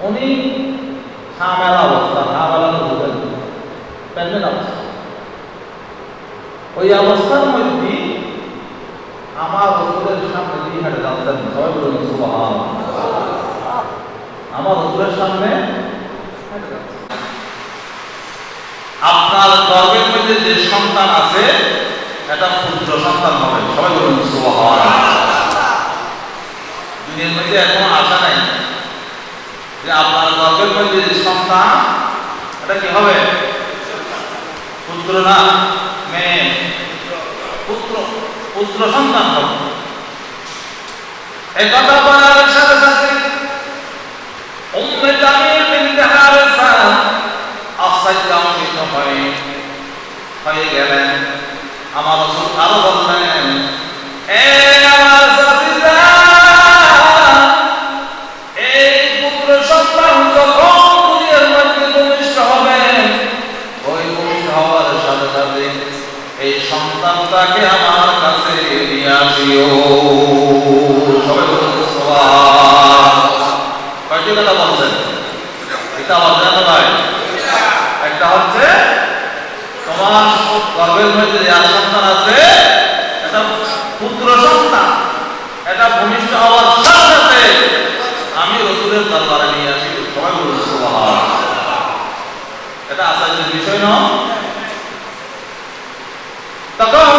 উনি হামেলা অবস্থা, হামেলা বুঝেন প্রেগনেন্ট অবস্থা। ওই অবস্থার মধ্যে আমার রসুলের সামনে দিয়ে হেঁটে যাচ্ছেন, সবাই বলুন সুবহানাল্লাহ। আমার রসুলের সামনে আপনার গর্ভের মধ্যে যে সন্তান আছে এটা পুত্র সন্তান হবে, সবাই বলুন সুবহানাল্লাহ। দুনিয়ার মধ্যে এখনো আশা নাই যে আপনার গর্ভের মধ্যে যে সন্তান এটা কি হবে, পুত্র না মেয়ে, পুত্র, পুত্র সন্তান হবে। এই কথা বলার সাথে সাথে উম্মে জামিল বিনতে হারিসা আশ্চর্যান্বিত হয়ে গেলেন। আমার রাসূল আরো বললেন, আমার সাথীরা, এই পুত্র সন্তান যখন দুনিয়ার মধ্যে ভূমিষ্ঠ হবে, ওই ভূমিষ্ঠ হওয়ার সাথে সাথে এই সন্তানটাকে আমার কাছে নিয়ে আসিও। সবাই বলুন সুবহানাল্লাহ। কয়টি কথা বলছেন? এটা আবার জানা ভাই, একটা হচ্ছে তোমার গর্ভের মধ্যে যে সন্তান আছে এটা পুত্র সন্তান, এটা ভূমিষ্ঠ হওয়ার সাথে সাথে আমি রাসূলের দরবারে নিয়ে আসি। সবাই বলুন সুবহানাল্লাহ। এটা আশ্চর্যের বিষয় নয়। তখন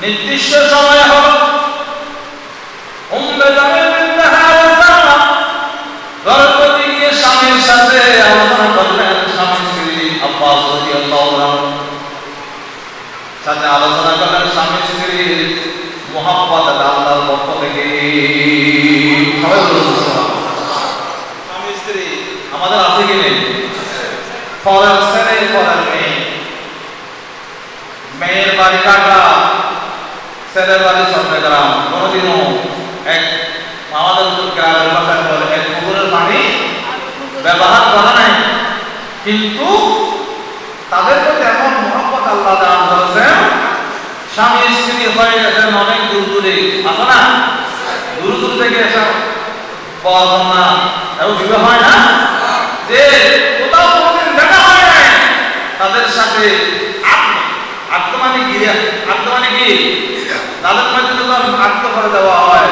নির্দিষ্ট সময় হলো, উম্মে জামিল বিনতে হারিসা গর্ভবতী গিয়ে স্বামীর সাথে আলোচনা করলেন। স্বামী স্ত্রী আব্বাস রাদিয়াল্লাহু আনহু সাথে আলোচনা করলেন। স্বামী স্ত্রীর মুহাব্বত আল্লাহর পক্ষ থেকে। সবাই বলুন স্বামী স্ত্রী আমাদের আছে কি নেই? ফরের ছেলে, ফরের মেয়ে, মেয়ের বাড়ি ঢাকা, ছেলের বাড়ি চট্টগ্রাম। কোনোদিনও এক আমাদের গ্রামের ভাষায় বলে এক পুকুরের পানি ব্যবহার করা নাই, কিন্তু তাদের প্রতি এমন মহব্বত আল্লাহ দান করেছেন, স্বামী স্ত্রী হয়ে গেছেন অনেক দূর দূরে। আছে না? দূর দূর থেকে এসে পাওয়া না, এবং বিবাহ হয় না, যে কোথাও কোনোদিন দেখা হয় নাই, তাদের সাথে আত্ম মানে কি, আত্ম মানে কি, তাদের মধ্যে যখন আত্ম করে দেওয়া হয়,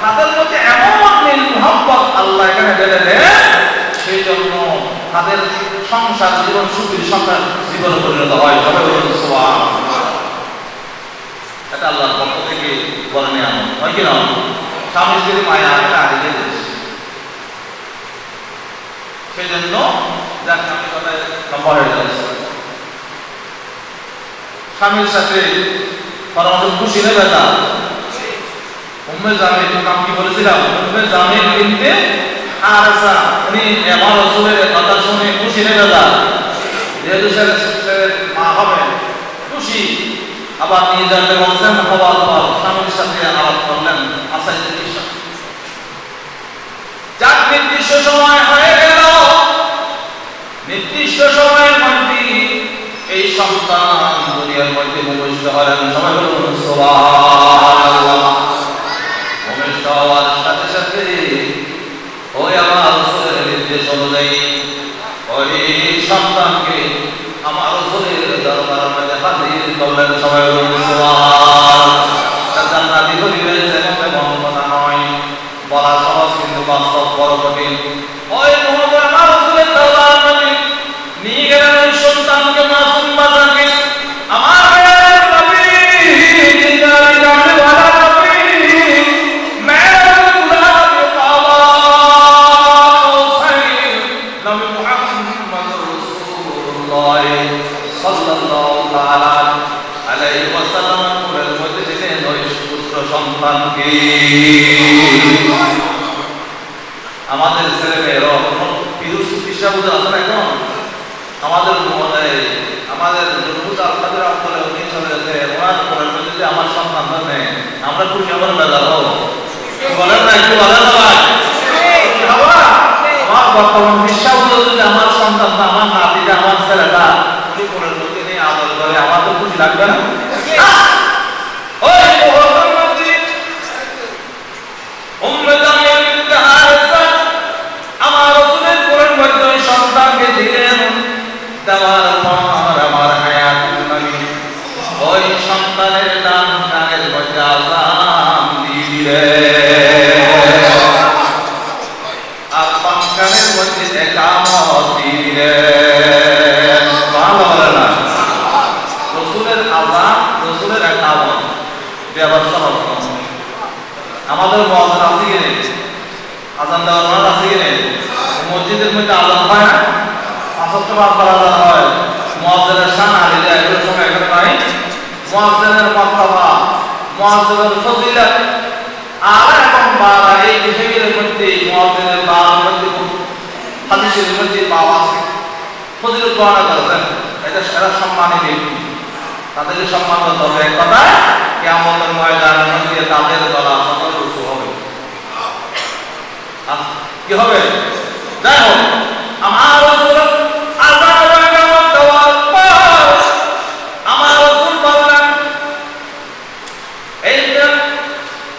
তাদের মধ্যে এমন মিল মুহাব্বত আল্লাহ এখানে বেঁধে দেন, সেই জন্য তাদের সংসার জীবন সুখী সংসার জীবন পরিণত হয়। সবাই বলুন সুবহানাল্লাহ। এটা আল্লাহর পক্ষ থেকে বলে নেওয়া হয় কি না? স্বামী স্ত্রীর মায়া এটা হারিয়ে দিয়েছে। সেই জন্য যার স্বামী কথায় লম্বা হয়ে যাচ্ছে, স্বামীর সাথে পরামর্শ খুশি নেবে না। উম্মে জামিল নাম কি বলেছিলাম? উম্মে জামিল বিনতে হারিসা, উনি আমার রাসূলের কথা শুনে খুশি নেবে না, যেহেতু ছেলের মা হবে খুশি। আবার নিয়ে যাতে বলছেন, হওয়ার পর স্বামীর সাথে আলাপ করলেন। আচ্ছা, যার নির্দিষ্ট সময় হয়ে গেল, নির্দিষ্ট সময়ের মধ্যে এই সন্তান দুনিয়ার মধ্যে ভূমিষ্ঠ হলেন। সবাই বলুন সুবহানাল্লাহ। ভূমিষ্ঠ হওয়ার সাথে সাথে ওই আমার রাসূলের নির্দেশ অনুযায়ী ওই সন্তানকে আমার রাসূলের দরবারে মধ্যে হাজির করলেন। সবাই বলুন সুবহানাল্লাহ। জান্নাতি পরিবেশ এবং কথা নয়, বলা সহজ কিন্তু বাস্তব বড় কঠিন। ওই মুহূর্তে আমার রাসূলের দরবারে মধ্যে নিয়ে গেলেন ওই সন্তানকে, মাসুম বাচ্চাকে। আমার নবী জিন্দারি জানলে ভালো নবী মেরে গুলাম বাবা সাইয়্যিদ নবী মুহাম্মদ রাসূলুল্লাহ সাল্লাল্লাহু তাআলা আলাইহি ওয়াসাল্লাম কোলের মধ্যে দিলেন ওই পুত্র সন্তানকে। আমাদের ছেলেমেয়েরা পিরুজ বুঝে আছে না এখন আমাদের আমাদের আপনাদের আপনারা উনি চলে গেছে ওনার পরে যদি আমার সন্তান ধরে আমরা খুশি আমার বেজার হব বলেন না একটু বলেন না ভাই আমার বর্তমান বিশ্বাস যদি আমার সন্তান আমার নাতিটা আমার ছেলেটা উনি পরের মধ্যে নিয়ে আদর করে আমার তো খুশি লাগবে না ওই আমার রাসূলের কোরআন মধ্যে সন্তানকে দিলেন দেওয়ার পর আমার হায়াত নবী ওই সন্তানের নাম কানের মধ্যে আযান দিয়ে দিলেন আর কানের মধ্যে একামত দিয়ে দিলেন সুবহানাল্লাহ রাসূলের আযান রাসূলের একামত ব্যবহার সহজ আমাদের মুয়াজ্জিন আছে কি নেই আযান দেওয়ার মানুষ আছে কি নেই মসজিদের মধ্যে আযান হয় না আসলে আযান হয় মুয়াজ্জিনের শান আলী এগুলো সময় এখানে নাই মুয়াজ্জিনের মারতাবা মুয়াজ্জিনের ফজিলত আর এবং বারা এই বিষয়গুলোর মধ্যে মুয়াজ্জিনের বারার মধ্যে হাদিসের মধ্যে পাওয়া আছে ফজিলত বর্ণনা করেছেন এটা সেরা সম্মানী ব্যক্তি তাদেরকে সম্মান করতে হবে এক কথায় কিয়ামতের ময়দানের মধ্যে তাদের গলা সকল উঁচু হবে কি হবে যাই হোক আমার রাসূল আযান দেওয়ার পর আমার রাসূল বললেন এইটা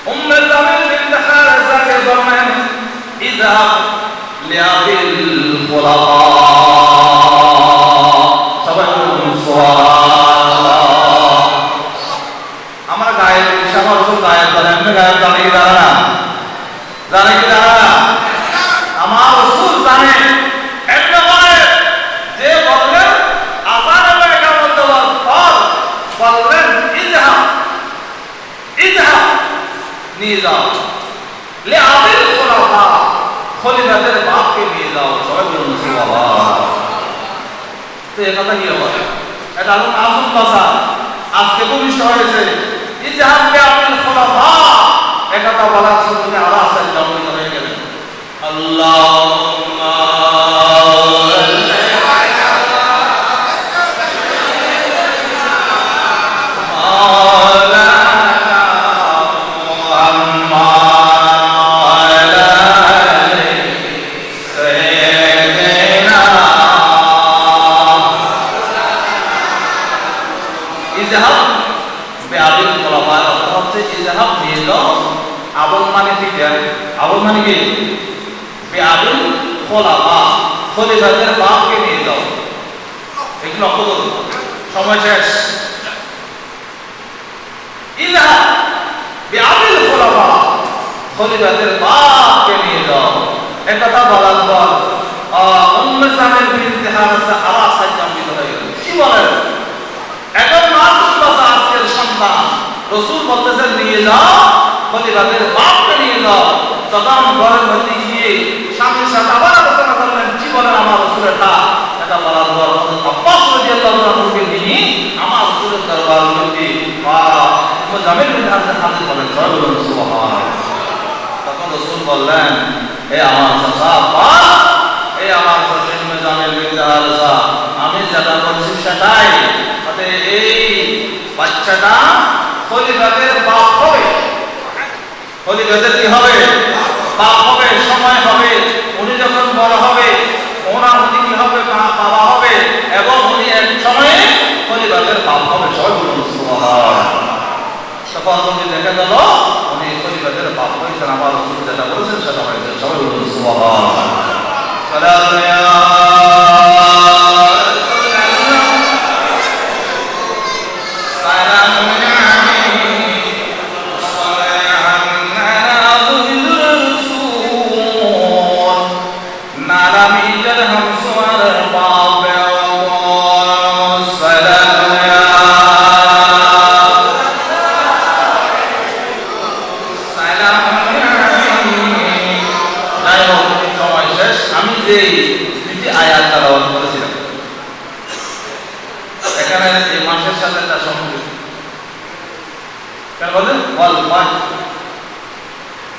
উম্মে জামিল বিনতে হারিসাকে বললেন ইযহাব লিআবিল খুলাফা সবাই বলুন সুবহানাল্লাহ আমরা গায়ের আমার রাসূল গায়ের বলেন না গায়ের জানে কি জানে না আমার রাসূল জানে একবারে যে বললেন আযান এবং ইকামত দেওয়ার পর বললেন ইযহাব নিয়ে যাও লিআবিল খুলাফা খলিফাদের বাপকে নিয়ে যাও সবাই বলুন সুবহানাল্লাহ তো এই কথা কি হবে এটা আলম আসল কথা আজকে ভূমিষ্ঠ হয়েছে ইযহাব লিআবিল খুলাফা একথা বলার শুনে আরো আছেন জমিত হয়ে গেলেন আল্লাহুম্মা খলিফাদের বাপকে নিয়ে যাও একটু লক্ষ্য করুন সময় শেষ ইযহাব বিআবিল খুলাফা খলিফাদের বাপকে নিয়ে যাও একথা বলার পর উম্মে জামিল বিনতে হারিসা আবার সাজ্জামিত হয়ে গেল কি বলেন এখন মাসুম বাসা আজকের সন্তান রাসূল বলতেছেন নিয়ে যাও খলিফাদের বাপকে নিয়ে যাও তখন ঘরের মধ্যে গিয়ে স্বামীর সাথে আবার আলোচনা করলেন কি বলেন আমার রাসূলের এটা বলার পর আব্বাস রাদিয়াল্লাহু আনহুকে নিয়ে আমার রাসূলের দরবার মধ্যে জামিল বিন হারিসা হাজির হলেন সুবহানাল্লাহ তখন রাসূল বললেন হে আমার চাচা আব্বাস হে আমার জামিল বিন হারিসা আমি যেটা বলছি সেটাই তাতে এই বাচ্চাটা খলিফাদের বাপ হবে খলিফাদের কি হবে বাপ হবে সময় হবে উনি যখন বড় হবে ওনার উনি কি হবে বাবা হবে এবং উনি এক সময়ে খলিফাদের বাপ হবে সবাই বলুন সুবহানাল্লাহ তখন উনি দেখা গেল উনি খলিফাদের বাপ হয়েছেন আমার রাসূল যেটা বলেছেন সেটা হয়েছে সবাই বলুন সুবহানাল্লাহ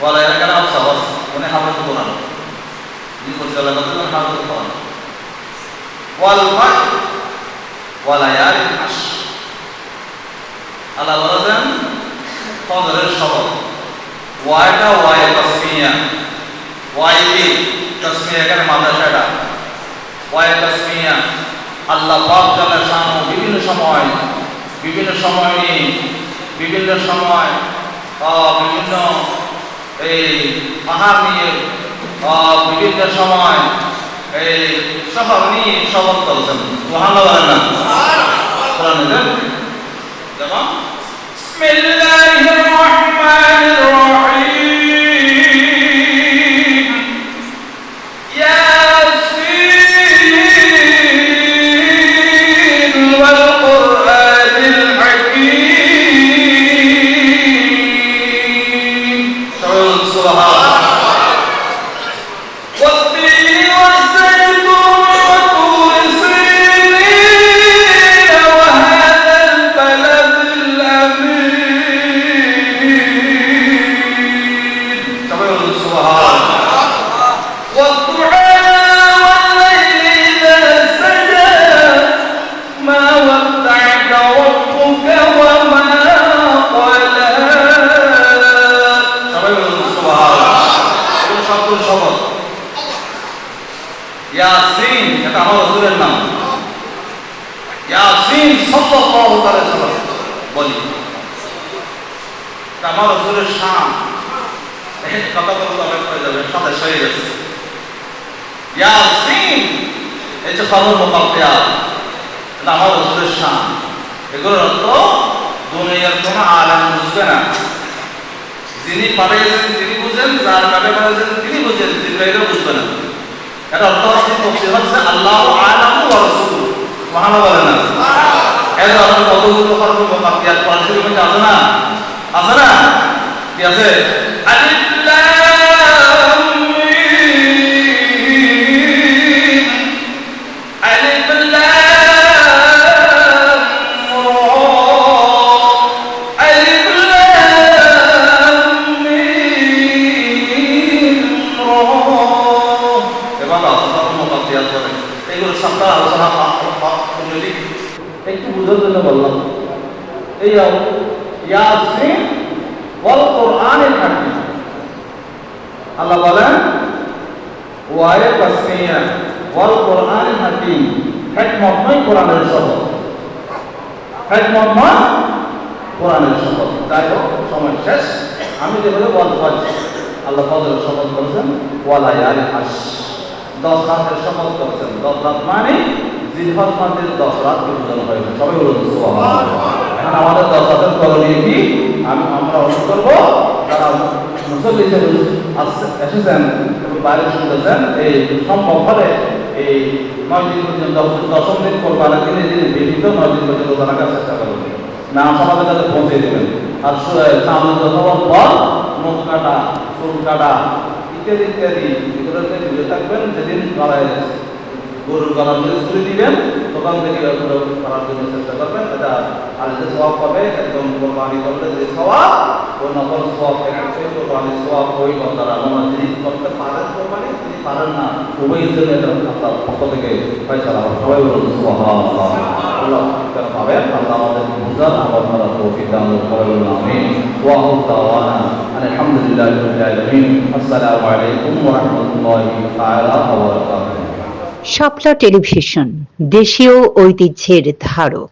Wala yang kena apa sahabat, ini harus dikurang. Ini kurang kalau kita harus dikurang. ওয়াল ফাজর ওয়া লায়ালিন আশর। আল্লাহ বলেন ফজরের শপথ। ওয়াইটা ওয়াই তাসমিয়া, ওয়াই কি তাসমিয়া, এখানে মাদ্রাসাটা ওয়াই তাসমিয়া। আল্লাহ পাক জাল্লা শানহু বিভিন্ন সময় বিভিন্ন বিভিন্ন এই পাহাড় নিয়ে বিভিন্ন সময় এই শহর নিয়ে শপথ করেছেন। সুবহানাল্লাহ বলেন না? সুবহানাল্লাহ। যেমন বিসমিল্লাহির রহমানির রহিম, ইয়াসিন ওয়াল কুরআনিল হাকীম। সুবহানাল্লাহ। ইয়াসিন, এটা আমার রাসূলের নাম। ইয়াসিন সাল্লাল্লাহু আলাইহি ওয়াসাল্লাম বলি, এটা আমার রাসূলের শান। এই কথা বলতে অনেক হয়ে যাবে, সাথে হয়ে গেছে। ইয়াসিন এই যে খবর মুকাদ্দিয়াত, এটা আমার রাসূলের শান। এগুলোর অর্থ দুনিয়ার কোনো আলেম বুঝবে না। যিনি পাঠিয়েছেন তিনি বুঝেন, যার নামে পাঠিয়েছেন তিনি বুঝেন, জিবরাইলও বুঝবে না। এটা অর্থ হচ্ছে আল্লাহু আ'লামু ওয়া রাসূলুহু। সুবহানাল্লাহ বলেন না? এর অর্থ কতগুলো খবর মুকাদ্দিয়াত পড়াশোনা করতে আছে না? আছে না? কি আছে? আলিফ লাম মিম, আলিফ লাম এগুলো সবটা আলোচনা একটু বুঝার জন্য বললাম। এই ইয়াসিন ওয়াল কুরআনিল হাকীম, আল্লাহ বলেন ওয়ায়ে তাসমিয়া ওয়াল কুরআনিল হাকীম, হিকমতময় কোরআনের শপথ, হিকমতময় কোরআনের শপথ। যাই হোক, সময় শেষ। আমি যেভাবে বলতে পারছি, আল্লাহ ফজরের শপথ করেছেন ওয়া লায়ালিন আশর, 10 রাতের শপথ করেছেন। 10 রাত মানে জিলহজ মাসের 10 রাত বোঝানো হয়েছে। সবাই বলুন সুবহানাল্লাহ। এখন আমাদের 10 রাতের করণীয় কি আমরা অনুসরণ করব। যারা মুসল্লি হিসেবে এসেছেন এবং বাইরে শুনতেছেন, এই সম্ভব হলে এই 9 দিন পর্যন্ত, 10ম দিন কোরবানের দিনে যিনি ব্যতীত 9 দিন পর্যন্ত রোজা রাখার চেষ্টা করবেন, না সমাজে তাদের পৌঁছে দেবেন। আর সামনে যতবার পর মুখ কাটা, চুল কাটা ইত্যাদি ইত্যাদি এগুলোতে দূরে থাকবেন। যেদিন গলায় গরুর গলা ধরে ছুরি দিবেন, দোকান থেকে করার জন্য চেষ্টা করবেন। এটা আর যে সওয়াব পাবে একদম কোরবানি করলে যে সওয়াব, ও নকল সওয়াব একই কোরবানির সওয়াব ওই বান্দারা যিনি করতে পারেন কোরবানি, তিনি পারেন না, উভয়ের জন্য এটা আপনার পক্ষ থেকে ফয়সালা হবে। সবাই বলুন সুবহানাল্লাহ। আল্লাহ পাবেন। আল্লাহ আমাদের বুঝার আপনারা তৌফিক দান করুন। সবাই বলুন আমিন। ওয়া দাওয়ানা আলহামদুলিল্লাহি রাব্বিল আলামিন। আসসালামু আলাইকুম ওয়া রাহমাতুল্লাহি তাআলা ওয়া বারাকাতুহু। শাপলা টেলিভিশন, দেশীয় ঐতিহ্যের ধারক।